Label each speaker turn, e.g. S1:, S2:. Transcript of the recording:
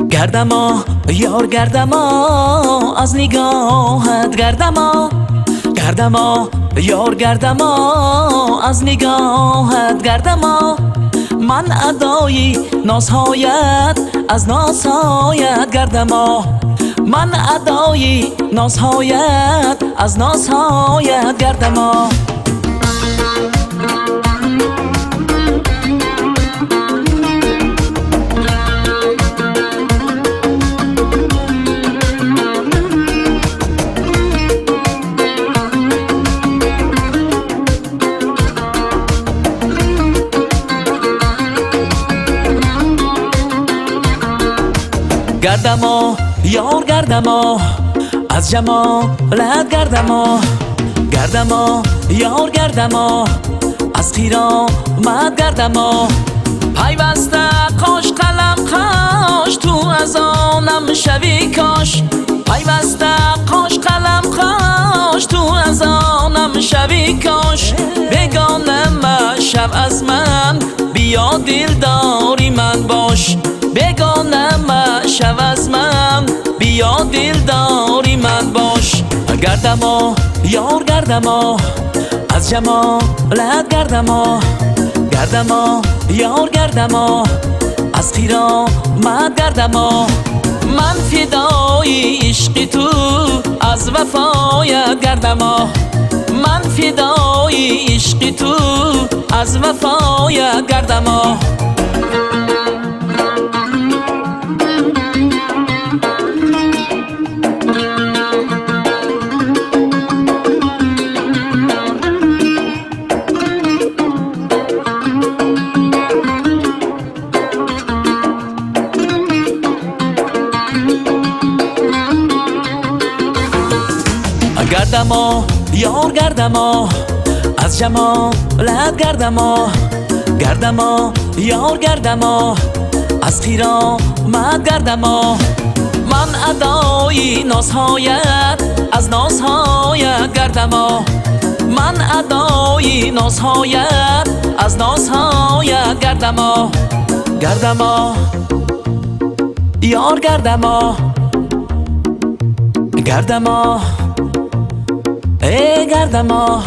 S1: گردما یار گردما از نگاهت گردما گردما یار گردما از نگاهت گردما من ادای نازهایت از نازهایت گردما من ادای نازهایت از نازهایت گردما گردما یار گردما از جمالت گردما گردما یار گردما از خیرامت گردما پیوسته کاش قلم کاش تو از آنم شوی کاش پیوسته کاش قلم کاش تو از آنم شوی کاش بگانه شب از من بیا دلداری من باش بگانه شب از من بیا دلداری من باش گردما یار گردما از جمالت گردما گردما یار گردما از خیرامت گردما من فدای عشق تو از وفایت گردما من فدای عشق تو از وفایت گردما گردما یار گردما از جمالت گردما گردما یار گردما از خیرامت گردما من ادای نازهایت از نازهایت گردما من ادای نازهایت از نازهایت گردما گردما یار گردما گردما ای گردما